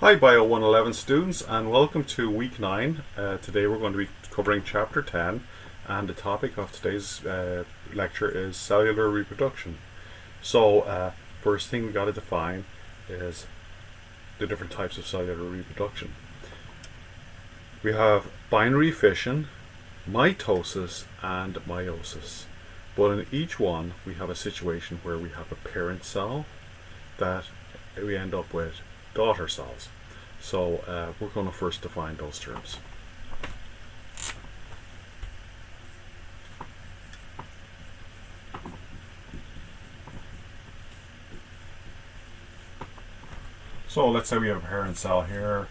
Hi Bio 111 students and welcome to week 9. Today we're going to be covering chapter 10 and the topic of today's lecture is cellular reproduction. So first thing we got to define is the different types of cellular reproduction. We have binary fission, mitosis and meiosis. But in each one we have a situation where we have a parent cell that we end up with daughter cells. So we're going to first define those terms. So let's say we have a parent cell here,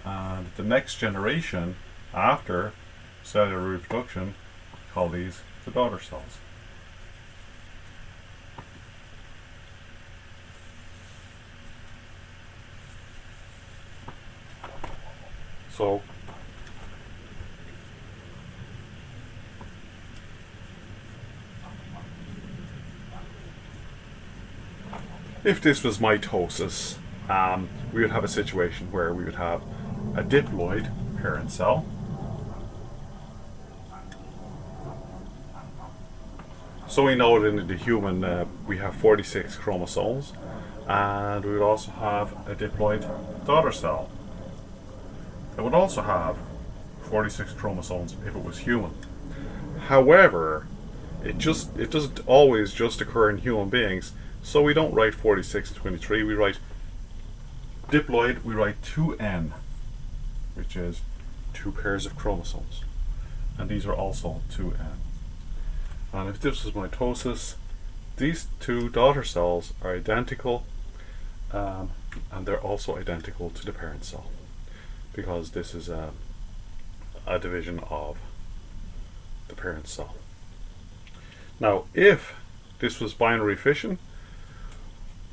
and the next generation after cellular reproduction, call these the daughter cells. So if this was mitosis, we would have a situation where we would have a diploid parent cell, so we know that in the human we have 46 chromosomes, and we would also have a diploid daughter cell. It would also have 46 chromosomes if it was human. However, it doesn't always just occur in human beings, so we don't write 46 and 23, we write diploid, we write 2N, which is 2 pairs of chromosomes. And these are also 2N. And if this was mitosis, these two daughter cells are identical, and they're also identical to the parent cell, because this is a division of the parent cell. Now, if this was binary fission,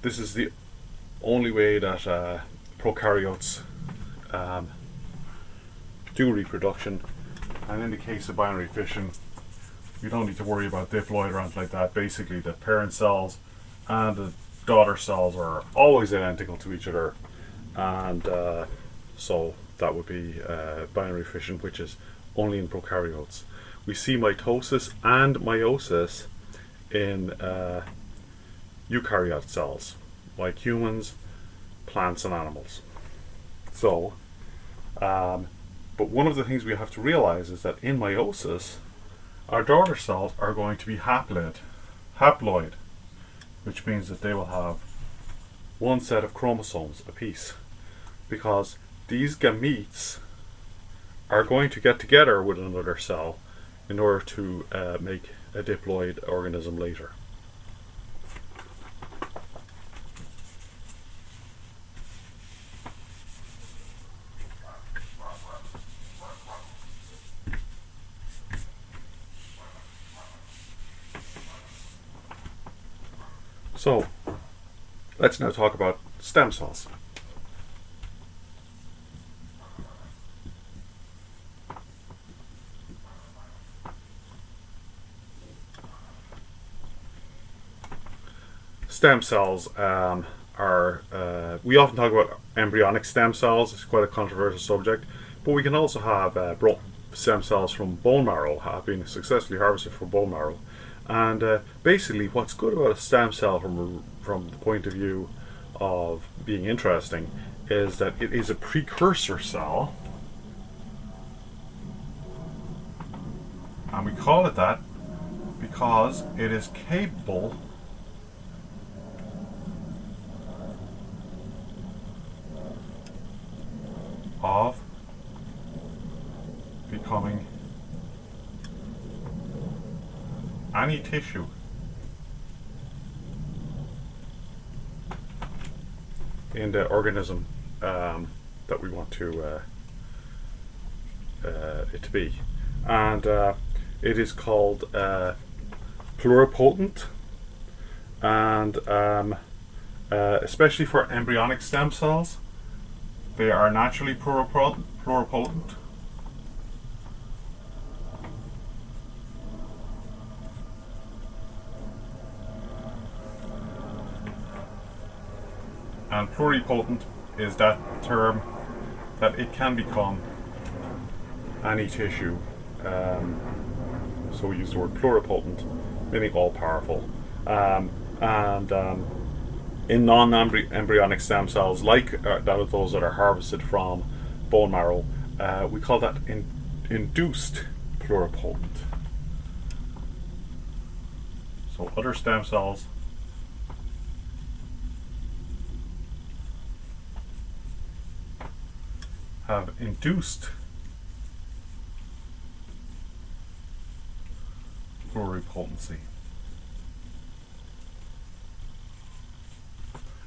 this is the only way that prokaryotes do reproduction. And in the case of binary fission, you don't need to worry about diploid or anything like that. Basically, the parent cells and the daughter cells are always identical to each other, and so that would be binary fission, which is only in prokaryotes. We see mitosis and meiosis in eukaryote cells, like humans, plants and animals. So, but one of the things we have to realize is that in meiosis, our daughter cells are going to be haploid, which means that they will have one set of chromosomes apiece, because these gametes are going to get together with another cell in order to make a diploid organism later. So let's now talk about stem cells. Stem cells we often talk about embryonic stem cells. It's quite a controversial subject, but we can also have stem cells from bone marrow have been successfully harvested from bone marrow. And basically what's good about a stem cell from the point of view of being interesting is that it is a precursor cell, and we call it that because it is capable of becoming any tissue in the organism that we want to it to be, and it is called pluripotent, and especially for embryonic stem cells, they are naturally pluripotent. And pluripotent is that term that it can become any tissue. So we use the word pluripotent, meaning all-powerful. And in non-embryonic stem cells, like that of those that are harvested from bone marrow, we call that induced pluripotent. So other stem cells have induced pluripotency.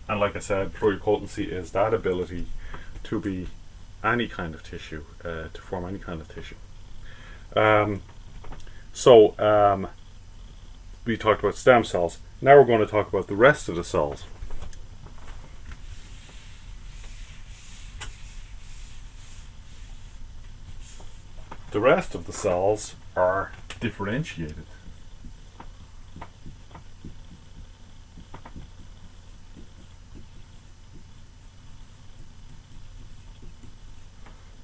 And like I said, pluripotency is that ability to be any kind of tissue, to form any kind of tissue. We talked about stem cells. Now we're going to talk about the rest of the cells. The rest of the cells are differentiated.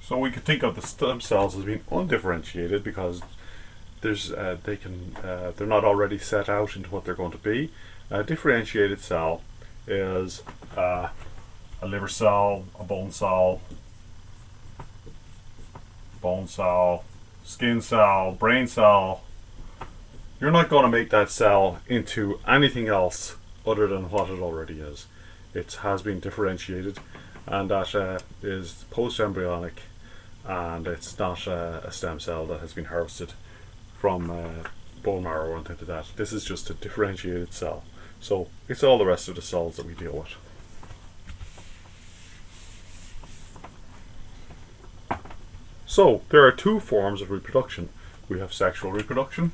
So we could think of the stem cells as being undifferentiated because they're not already set out into what they're going to be. A differentiated cell is a liver cell, a bone cell, skin cell, brain cell. You're not going to make that cell into anything else other than what it already is. It has been differentiated, and that is post-embryonic, and it's not a stem cell that has been harvested from bone marrow or anything like that. This is just a differentiated cell. So it's all the rest of the cells that we deal with. So there are two forms of reproduction. We have sexual reproduction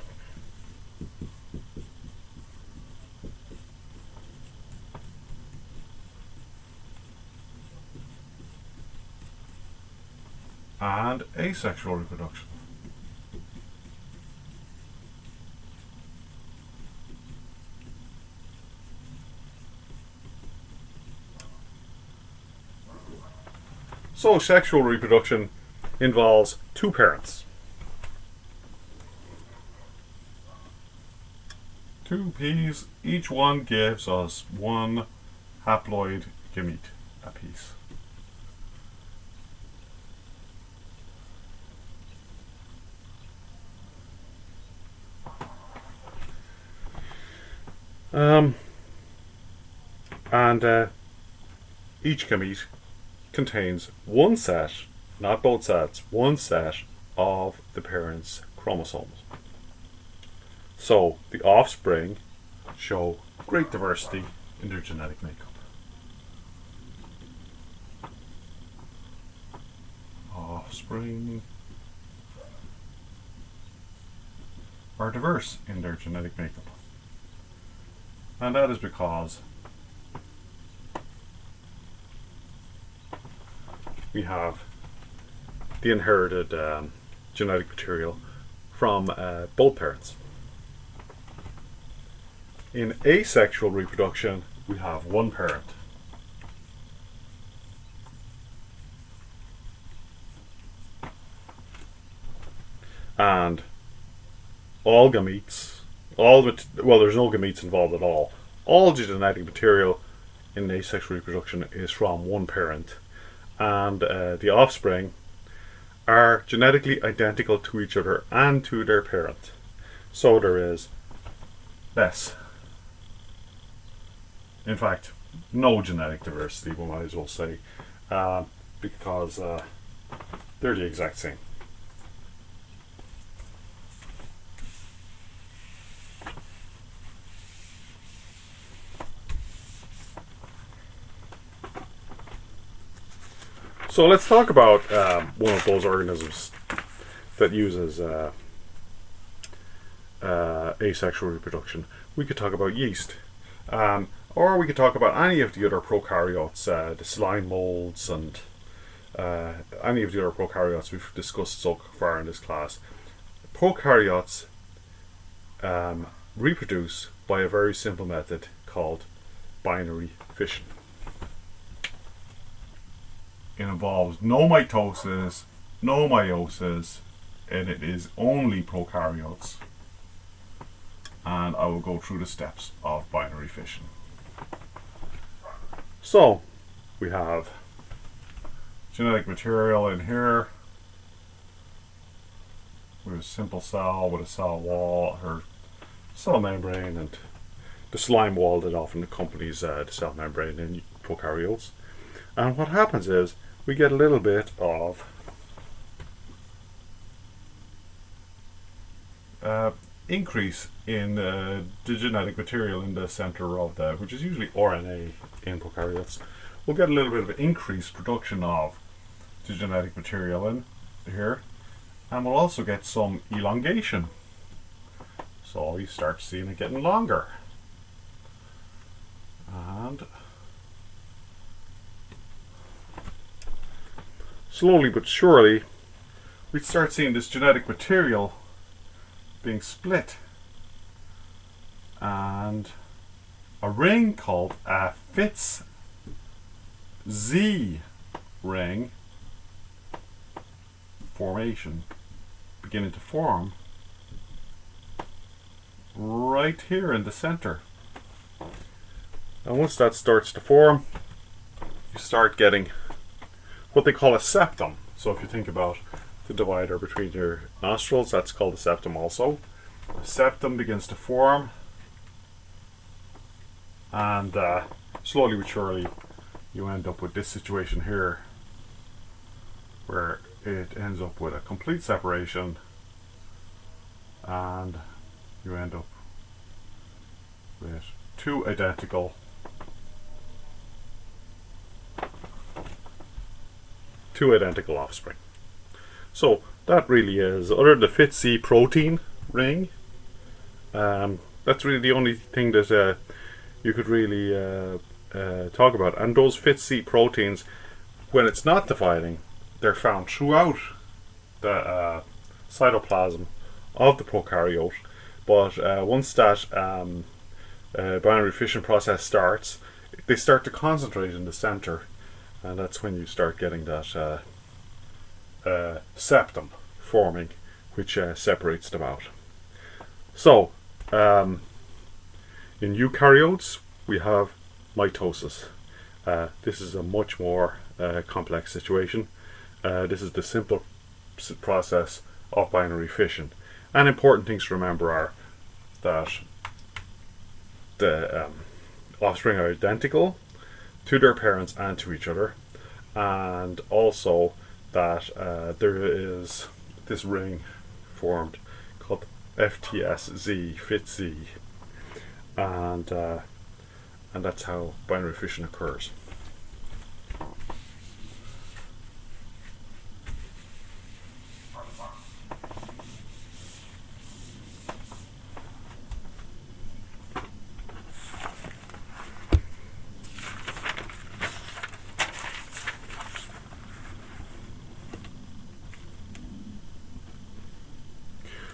and asexual reproduction. So sexual reproduction involves two parents. Two peas, each one gives us one haploid gamete apiece. Each gamete contains one set, not both sets, one set of the parent's chromosomes. So the offspring show great diversity in their genetic makeup. Offspring are diverse in their genetic makeup. And that is because we have the inherited genetic material from both parents. In asexual reproduction, we have one parent. And all gametes, there's no gametes involved at all. All the genetic material in asexual reproduction is from one parent. And the offspring are genetically identical to each other and to their parent. So there is less. In fact, no genetic diversity, we might as well say, because they're the exact same. So let's talk about one of those organisms that uses asexual reproduction. We could talk about yeast, or we could talk about any of the other prokaryotes, the slime molds, and any of the other prokaryotes we've discussed so far in this class. Prokaryotes reproduce by a very simple method called binary fission. it involves no mitosis, no meiosis, and it is only prokaryotes. And I will go through the steps of binary fission. So we have genetic material in here. We have a simple cell with a cell wall, or cell membrane, and the slime wall that often accompanies the cell membrane in prokaryotes. And what happens is we get a little bit of increase in the genetic material in the center of the, which is usually RNA in prokaryotes. We'll get a little bit of increased production of the genetic material in here, and we'll also get some elongation. So you start seeing it getting longer. And slowly but surely, we start seeing this genetic material being split, and a ring called a Fitz Z ring formation beginning to form right here in the center. And once that starts to form, you start getting what they call a septum. So if you think about the divider between your nostrils, that's called a septum also. The septum begins to form, and slowly but surely you end up with this situation here, where it ends up with a complete separation, and you end up with two identical offspring. So that really is, other than the Fitz-Z protein ring, that's really the only thing that you could really talk about. And those Fitz-Z proteins, when it's not dividing, they're found throughout the cytoplasm of the prokaryote. But once that binary fission process starts, they start to concentrate in the center, and that's when you start getting that septum forming, which separates them out. So in eukaryotes we have mitosis. This is a much more complex situation. This is the simple process of binary fission, and important things to remember are that the offspring are identical to their parents and to each other, and also that there is this ring formed called FTSZ, Fitz-Z, and that's how binary fission occurs.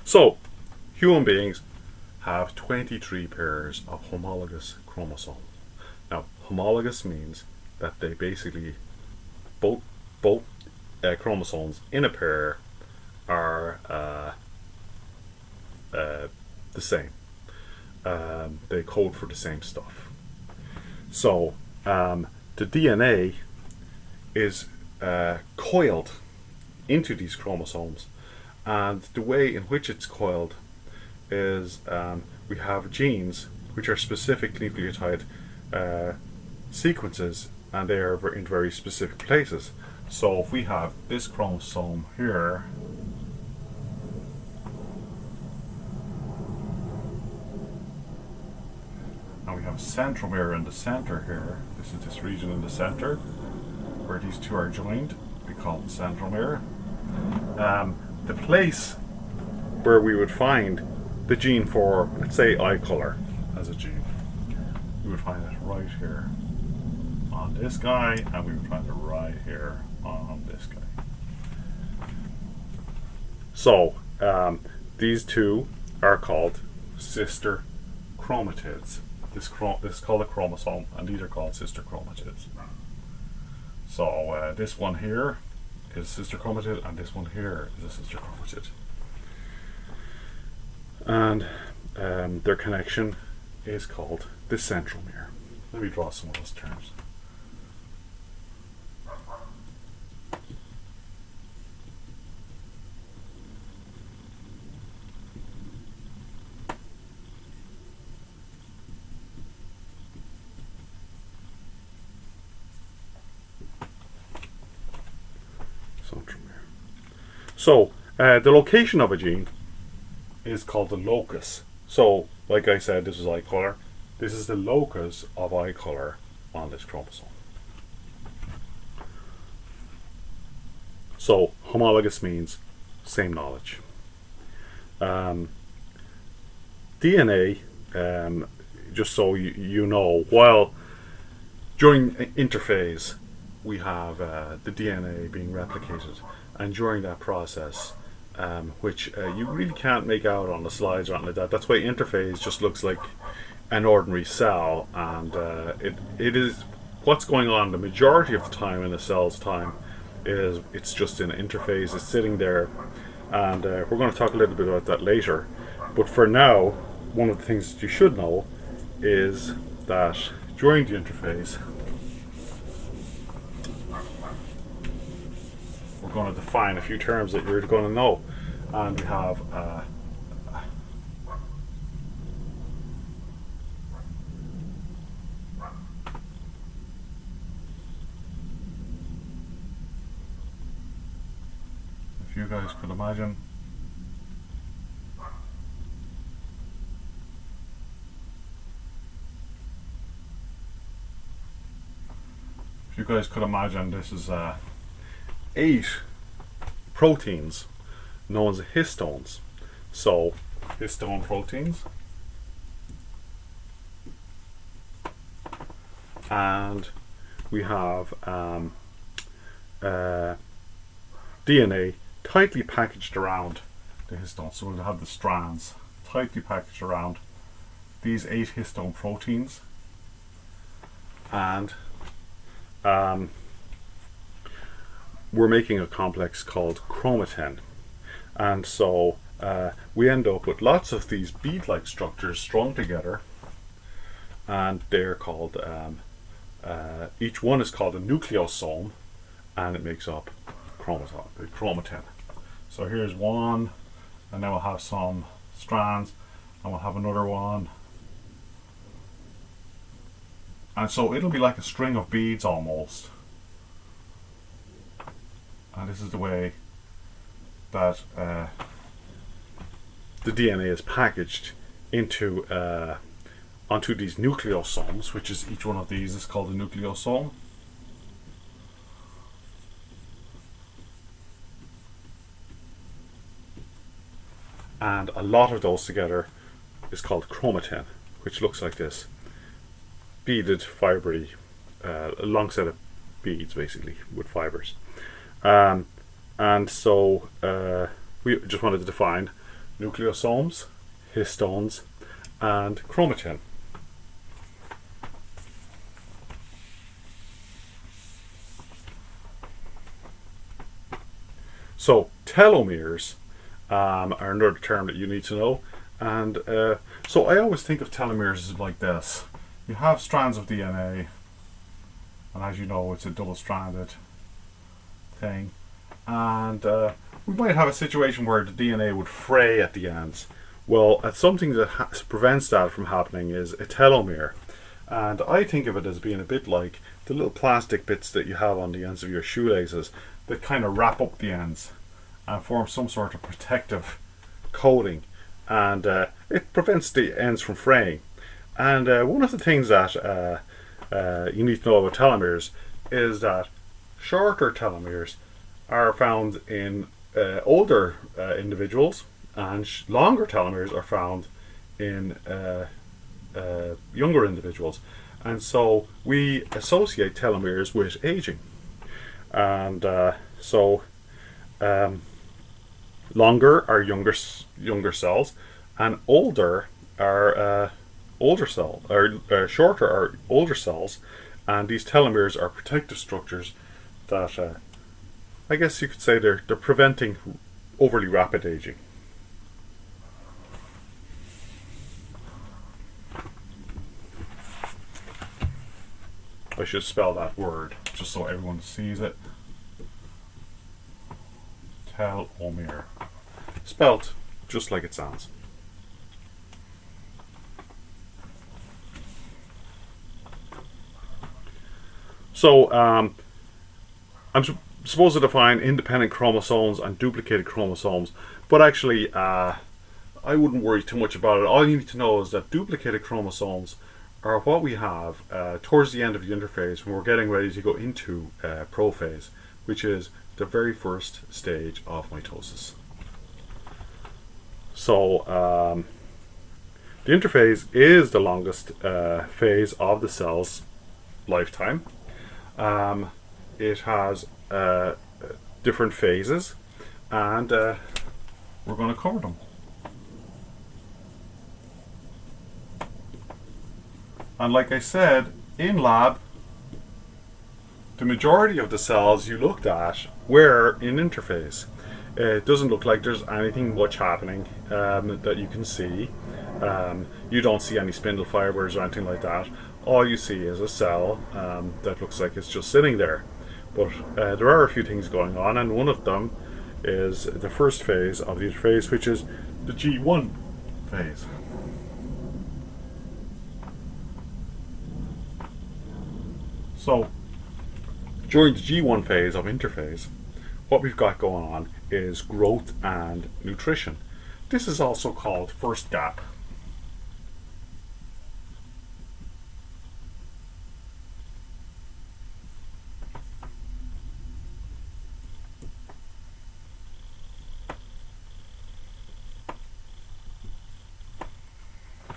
So, human beings have 23 pairs of homologous chromosomes. Now, homologous means that they basically, both chromosomes in a pair are the same. They code for the same stuff. So, the DNA is coiled into these chromosomes. And the way in which it's coiled is we have genes which are specific nucleotide sequences, and they are in very specific places. So if we have this chromosome here, and we have a centromere in the center here, this is this region in the center where these two are joined, we call it the centromere. The place where we would find the gene for, let's say, eye color as a gene, we would find it right here on this guy, and we would find it right here on this guy. So these two are called sister chromatids. This is called a chromosome, and these are called sister chromatids. So this one here is a sister chromatid, and this one here is a sister chromatid. And their connection is called the centromere. Let me draw some of those terms. So the location of a gene is called the locus. So, like I said, this is eye color. This is the locus of eye color on this chromosome. So, homologous means same knowledge. DNA, just so you know, while during interphase we have the DNA being replicated, and during that process, which you really can't make out on the slides or anything like that. That's why interphase just looks like an ordinary cell, and it is what's going on the majority of the time in a cell's time is it's just in interphase. It's sitting there, and we're going to talk a little bit about that later. But for now, one of the things that you should know is that during the interphase, we're going to define a few terms that you're going to know, and we have if you guys could imagine this is 8 proteins known as histones. So histone proteins, and we have DNA tightly packaged around the histones. So we'll have the strands tightly packaged around these 8 histone proteins, and we're making a complex called chromatin. And so we end up with lots of these bead-like structures strung together, and they're called each one is called a nucleosome, and it makes up chromatin. So here's one, and then we'll have some strands, and we'll have another one, and so it'll be like a string of beads almost. And this is the way that the DNA is packaged into onto these nucleosomes, which is each one of these is called a nucleosome. And a lot of those together is called chromatin, which looks like this beaded, fibery, a long set of beads basically with fibers. And so we just wanted to define nucleosomes, histones, and chromatin. So telomeres are another term that you need to know, and so I always think of telomeres as like this. You have strands of DNA, and as you know, it's a double-stranded thing, and we might have a situation where the DNA would fray at the ends. Well, something that prevents that from happening is a telomere, and I think of it as being a bit like the little plastic bits that you have on the ends of your shoelaces that kind of wrap up the ends and form some sort of protective coating, and it prevents the ends from fraying. And one of the things that you need to know about telomeres is that shorter telomeres are found in older individuals, and longer telomeres are found in younger individuals. And so we associate telomeres with aging. And longer are younger cells, and older are older cells, or shorter are older cells, and these telomeres are protective structures that I guess you could say they're preventing overly rapid aging. I should spell that word just so everyone sees it. Telomere. Spelt just like it sounds. So I'm supposed to define independent chromosomes and duplicated chromosomes, but actually I wouldn't worry too much about it. All you need to know is that duplicated chromosomes are what we have towards the end of the interphase when we're getting ready to go into prophase, which is the very first stage of mitosis. So the interphase is the longest phase of the cell's lifetime. It has different phases, and we're going to cover them. And like I said, in lab, the majority of the cells you looked at were in interphase. It doesn't look like there's anything much happening that you can see. You don't see any spindle fibers or anything like that. All you see is a cell that looks like it's just sitting there. But there are a few things going on, and one of them is the first phase of the interphase, which is the G1 phase. So during the G1 phase of interphase, what we've got going on is growth and nutrition. This is also called first gap.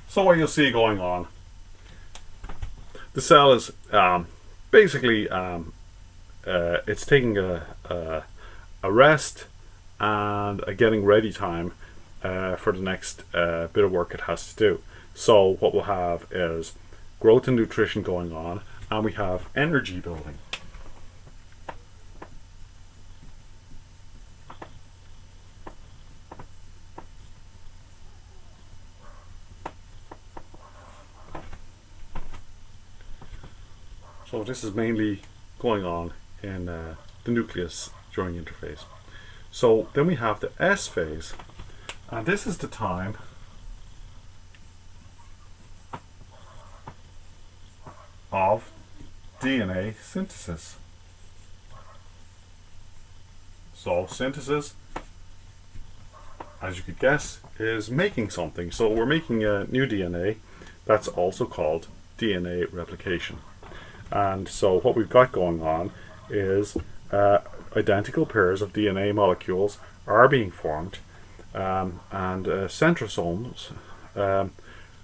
So what you'll see going on, the cell is basically it's taking a rest and a getting ready time for the next bit of work it has to do. So what we'll have is growth and nutrition going on, and we have energy building. So this is mainly going on in the nucleus during interphase. So then we have the S phase, and this is the time of DNA synthesis. So synthesis, as you could guess, is making something. So we're making a new DNA. That's also called DNA replication. And so what we've got going on is identical pairs of DNA molecules are being formed, and centrosomes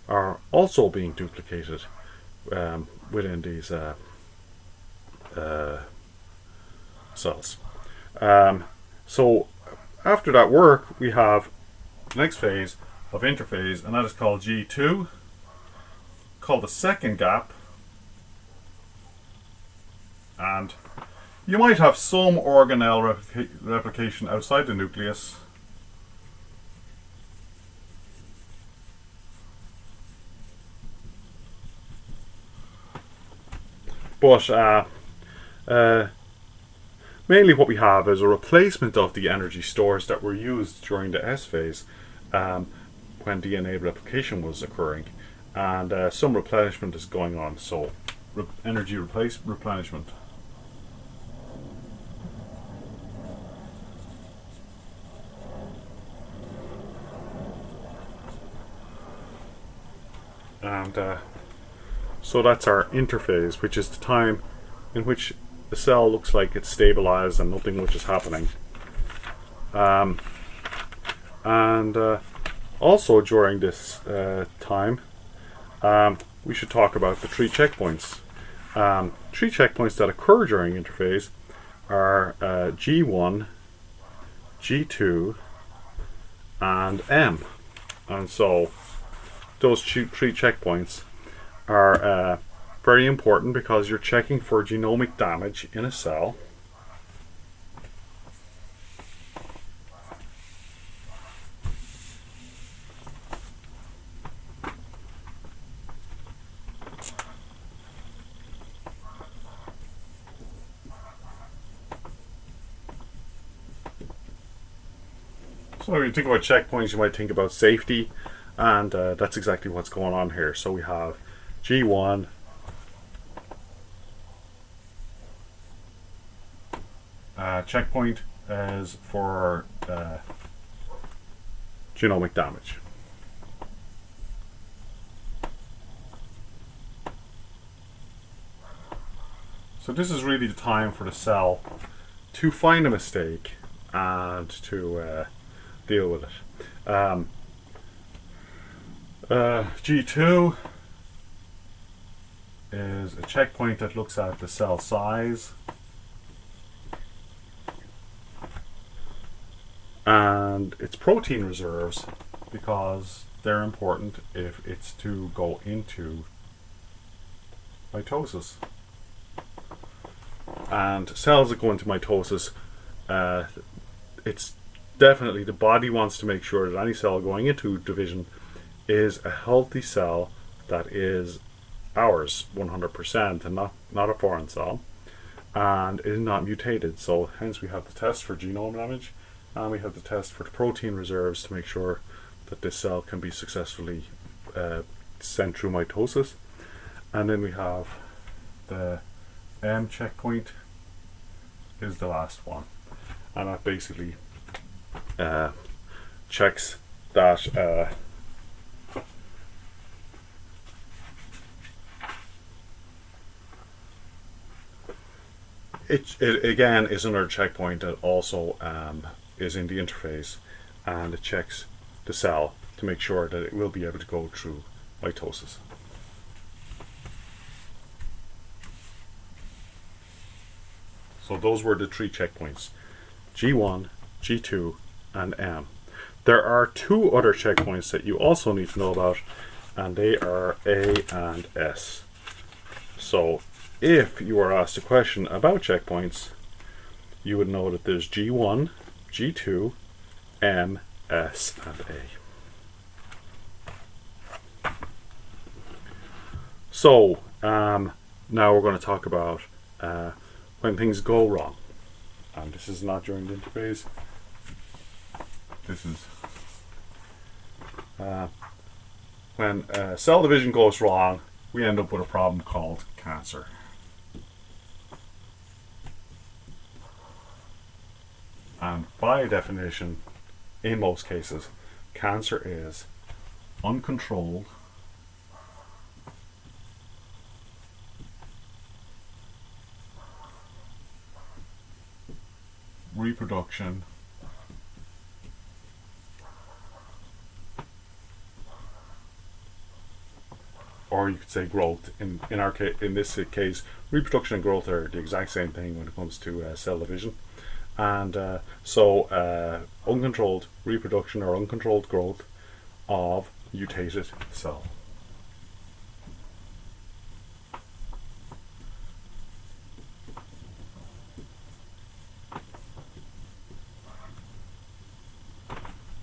are also being duplicated within these cells. So after that work, we have the next phase of interphase, and that is called G2, called the second gap. And you might have some organelle replication outside the nucleus. But mainly what we have is a replacement of the energy stores that were used during the S phase when DNA replication was occurring. And some replenishment is going on, so energy replenishment. And so that's our interphase, which is the time in which the cell looks like it's stabilized and nothing much is happening. Also during this time, we should talk about the 3 checkpoints. 3 checkpoints that occur during interphase are G1, G2, and M. And so those 3 checkpoints are very important because you're checking for genomic damage in a cell. So when you think about checkpoints, you might think about safety, and that's exactly what's going on here. So we have G1, checkpoint is for genomic damage. So this is really the time for the cell to find a mistake and to deal with it. G2 is a checkpoint that looks at the cell size and its protein reserves, because they're important if it's to go into mitosis. And cells that go into mitosis, it's definitely, the body wants to make sure that any cell going into division is a healthy cell that is ours 100% and not a foreign cell, and is not mutated. So hence we have the test for genome damage, and we have the test for the protein reserves to make sure that this cell can be successfully sent through mitosis. And then we have the M checkpoint is the last one, and that basically checks that it again is another checkpoint that also is in the interface, and it checks the cell to make sure that it will be able to go through mitosis. So those were the three checkpoints: G1, G2, and M. There are two other checkpoints that you also need to know about, and they are A and S. So if you are asked a question about checkpoints, you would know that there's G1, G2, M, S, and A. So now we're going to talk about when things go wrong. And this is not during the interphase. This is when cell division goes wrong, we end up with a problem called cancer. And by definition, in most cases, cancer is uncontrolled reproduction or you could say growth. In our case, in this case, reproduction and growth are the exact same thing when it comes to cell division. And so uncontrolled reproduction or uncontrolled growth of mutated cell.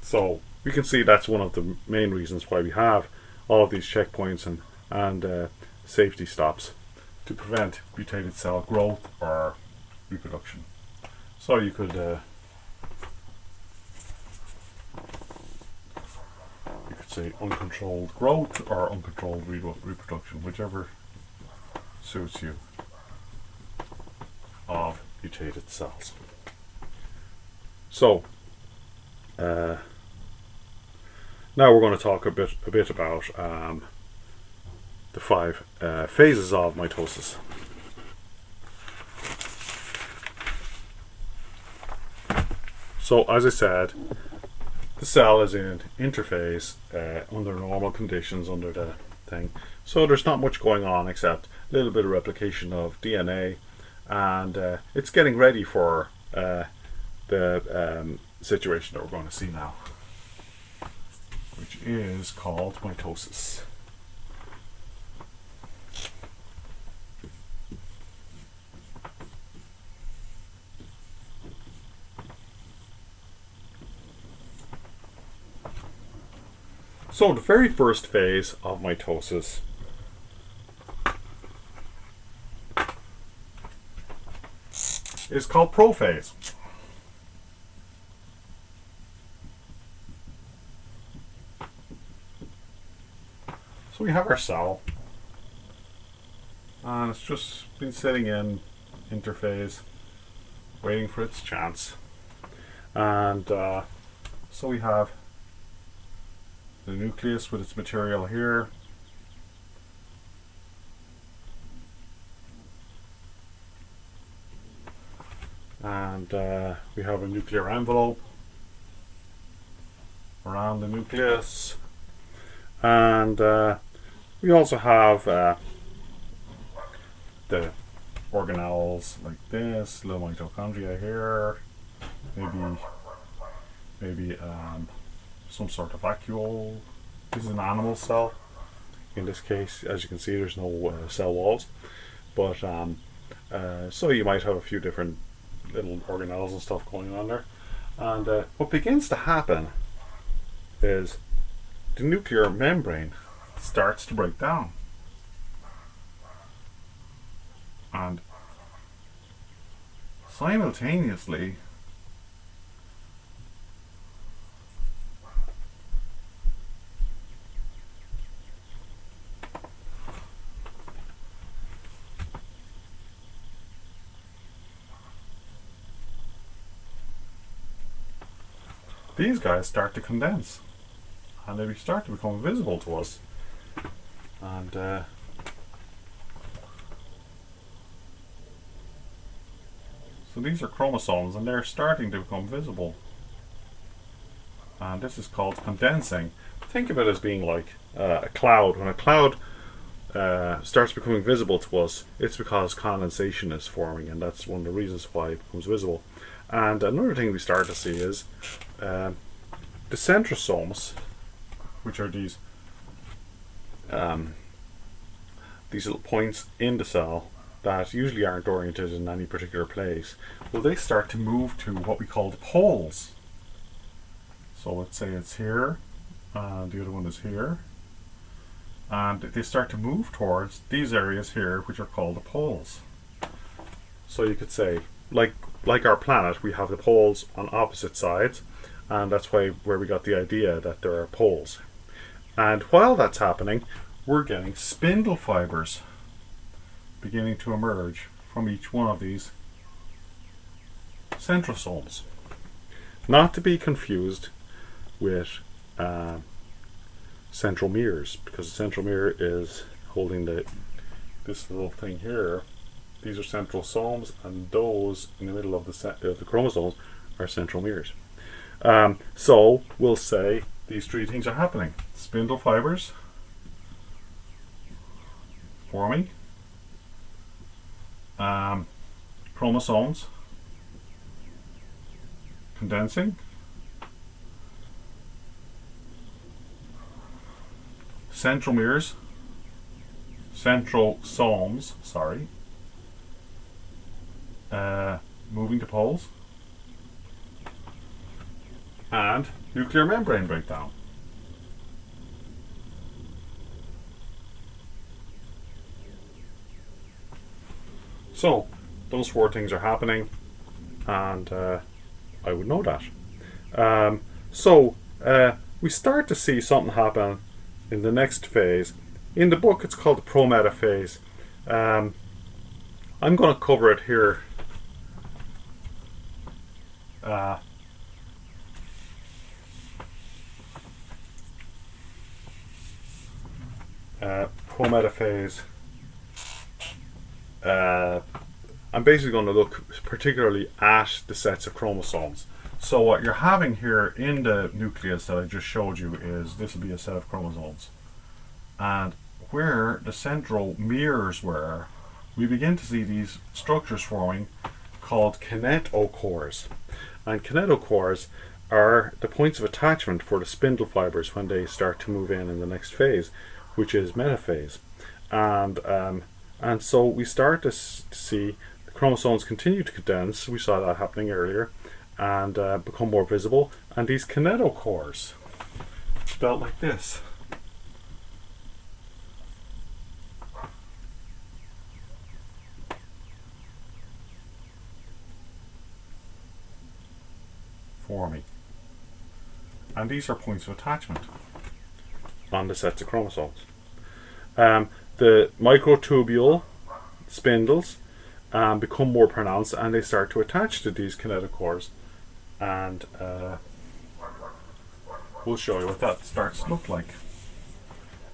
So we can see that's one of the main reasons why we have all of these checkpoints and safety stops to prevent mutated cell growth or reproduction. So you could say uncontrolled growth or uncontrolled reproduction, whichever suits you, of mutated cells. So now we're going to talk a bit about the 5 phases of mitosis. So as I said, the cell is in interphase under normal conditions, under the thing. So there's not much going on except a little bit of replication of DNA, and it's getting ready for the situation that we're going to see now, which is called mitosis. So the very first phase of mitosis is called prophase. we have our cell, and it's just been sitting in interphase, waiting for its chance. And so we have the nucleus with its material here. And we have a nuclear envelope around the nucleus. And we also have the organelles like this, little mitochondria here, maybe some sort of vacuole. This is an animal cell. In this case, as you can see, there's no cell walls, but so you might have a few different little organelles and stuff going on there. And what begins to happen is the nuclear membrane starts to break down, and simultaneously these guys start to condense, and they start to become visible to us. And so these are chromosomes, and they're starting to become visible. And this is called condensing. Think of it as being like a cloud. When a cloud starts becoming visible to us, it's because condensation is forming, and that's one of the reasons why it becomes visible. And another thing we start to see is the centrosomes, which are these little points in the cell that usually aren't oriented in any particular place. Well, they start to move to what we call the poles. So let's say it's here, and the other one is here, and they start to move towards these areas here, which are called the poles. So you could say, like our planet, we have the poles on opposite sides, and that's where we got the idea that there are poles. And while that's happening, we're getting spindle fibers beginning to emerge from each one of these centrosomes. Not to be confused with centromeres, because the centromere is holding this little thing here. These are centrosomes, and those in the middle of the chromosomes are centromeres. So we'll say these three things are happening: spindle fibers forming, chromosomes condensing, centrosomes, moving to poles, and nuclear membrane breakdown. So those four things are happening, and I would know that. So we start to see something happen in the next phase. In the book, it's called the prometa phase. I'm going to cover it here. Prometa phase. I'm basically going to look particularly at the sets of chromosomes. So what you're having here in the nucleus that I just showed you is, this will be a set of chromosomes. And where the centromeres were, we begin to see these structures forming called kinetochores. And kinetochores are the points of attachment for the spindle fibers when they start to move in the next phase, which is metaphase. And so we start to see the chromosomes continue to condense. We saw that happening earlier, and become more visible. And these kinetochores, spelled like this, forming. And these are points of attachment on the sets of chromosomes. The microtubule spindles become more pronounced, and they start to attach to these kinetochores. And we'll show you what that starts to look like.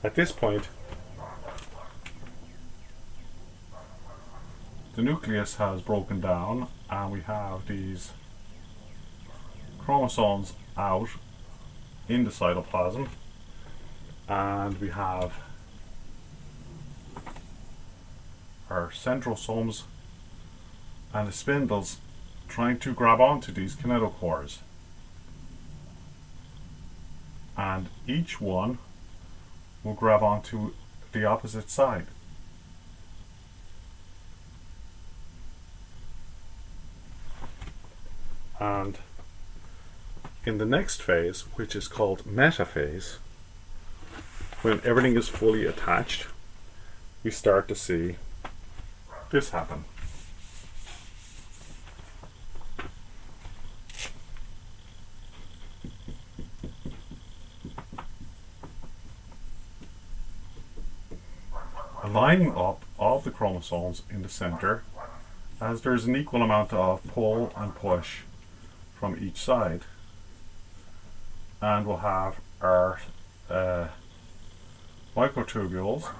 At this point, the nucleus has broken down, and we have these chromosomes out in the cytoplasm, and we have our centrosomes and the spindles trying to grab onto these kinetochores, and each one will grab onto the opposite side. And in the next phase, which is called metaphase, when everything is fully attached, we start to see this happen. A lining up of the chromosomes in the center, as there's an equal amount of pull and push from each side, and we'll have our microtubules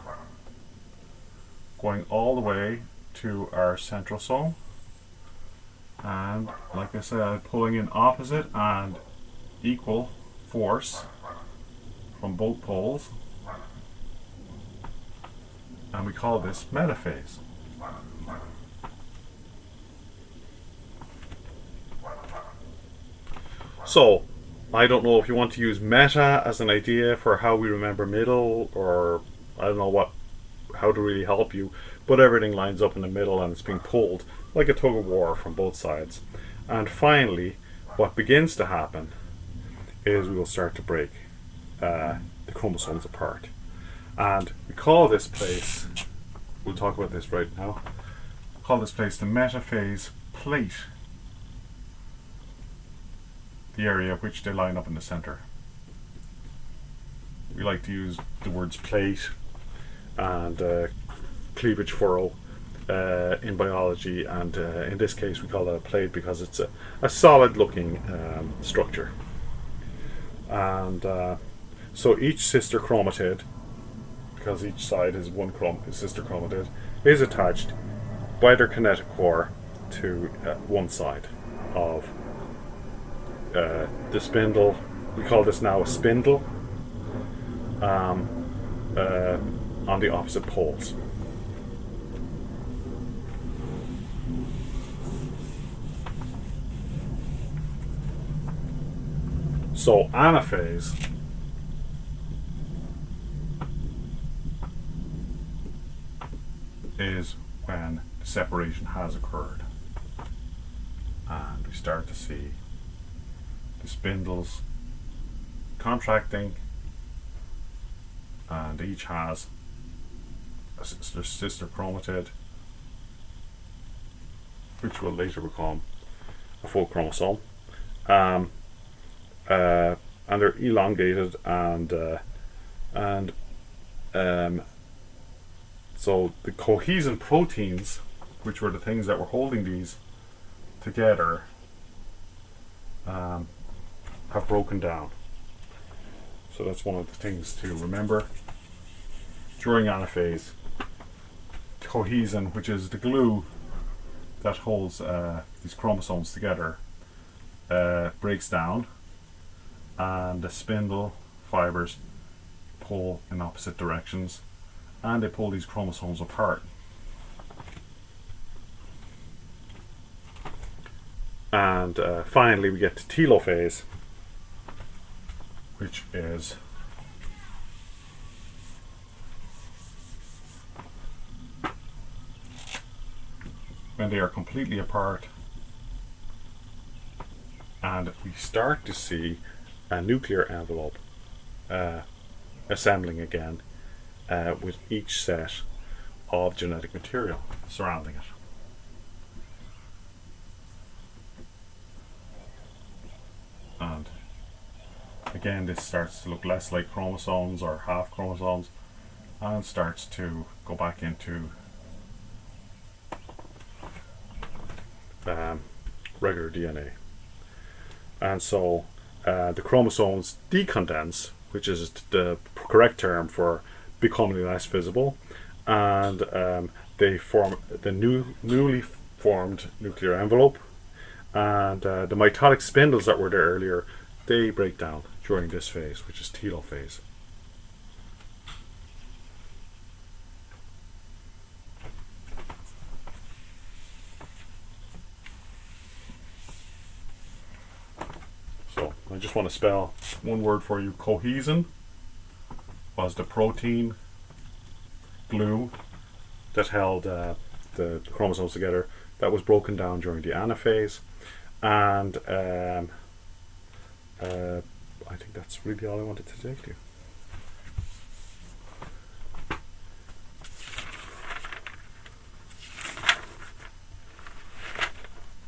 going all the way to our centrosome, and like I said, pulling in opposite and equal force from both poles, and we call this metaphase. So, I don't know if you want to use meta as an idea for how we remember middle, or I don't know how to really help you, but everything lines up in the middle and it's being pulled like a tug of war from both sides. And finally, what begins to happen is we will start to break the chromosomes apart. And we call this place, we'll talk about this right now, call this place the metaphase plate, the area which they line up in the center. We like to use the words plate and cleavage furrow in biology, and in this case we call that a plate because it's a solid looking structure. And so each sister chromatid, because each side is one sister chromatid, is attached by their kinetochore to one side of the spindle. We call this now a spindle, on the opposite poles. So anaphase is when the separation has occurred, and we start to see the spindles contracting, and each has a sister chromatid, which will later become a full chromosome, and they're elongated, and so the cohesin proteins, which were the things that were holding these together, have broken down. So that's one of the things to remember during anaphase. Cohesin, which is the glue that holds these chromosomes together, breaks down, and the spindle fibers pull in opposite directions, and they pull these chromosomes apart. And finally we get to telophase, which is when they are completely apart, and we start to see a nuclear envelope assembling again, with each set of genetic material surrounding it. And again, this starts to look less like chromosomes or half chromosomes and starts to go back into regular DNA. And so the chromosomes decondense, which is the correct term for becoming less visible, and they form the newly formed nuclear envelope, and the mitotic spindles that were there earlier, they break down during this phase, which is telophase. So I just want to spell one word for you. Cohesin was the protein glue that held the chromosomes together, that was broken down during the anaphase, and I think that's really all I wanted to say to you.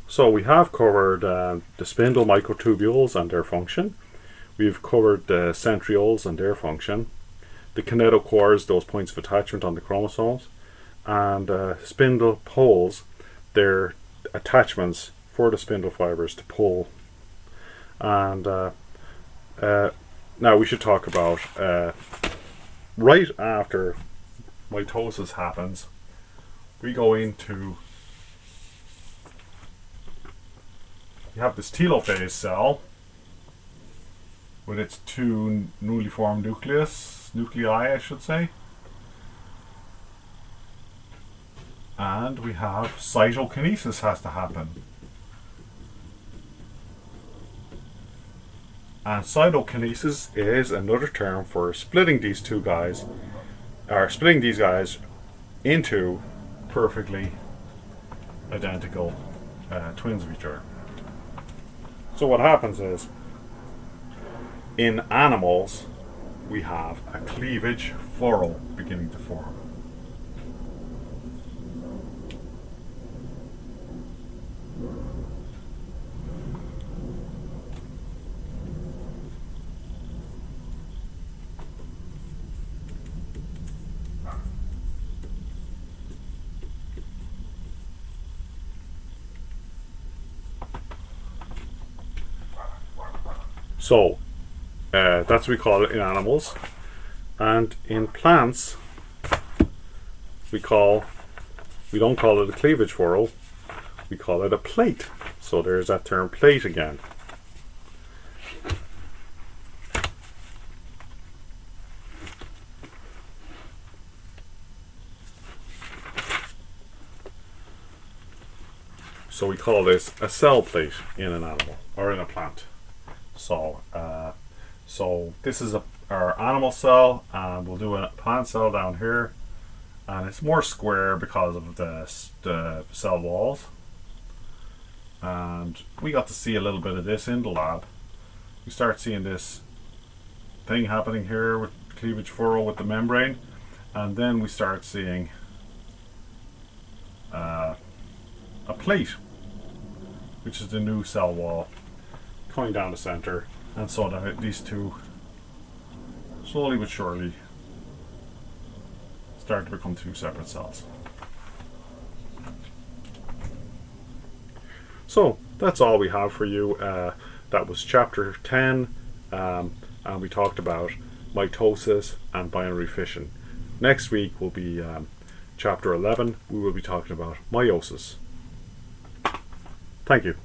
So we have covered the spindle microtubules and their function. We've covered the centrioles and their function, the kinetochores, those points of attachment on the chromosomes, and spindle poles, their attachments for the spindle fibers to pull. And now we should talk about right after mitosis happens, we go into, you have this telophase cell with its two newly formed nuclei, I should say. And we have cytokinesis has to happen. And cytokinesis is another term for splitting these two guys, or splitting these guys into perfectly identical twins of each other. So what happens is, in animals, we have a cleavage furrow beginning to form. So that's what we call it in animals, and in plants we don't call it a cleavage furrow, we call it a plate. So there's that term plate again. So we call this a cell plate in an animal or in a plant. So this is our animal cell, and we'll do a plant cell down here, and it's more square because of the cell walls. And we got to see a little bit of this in the lab. We start seeing this thing happening here with cleavage furrow with the membrane, and then we start seeing a plate, which is the new cell wall coming down the center, and so that these two slowly but surely start to become two separate cells. So that's all we have for you. That was chapter 10, and we talked about mitosis and binary fission. Next week will be chapter 11. We will be talking about meiosis. Thank you.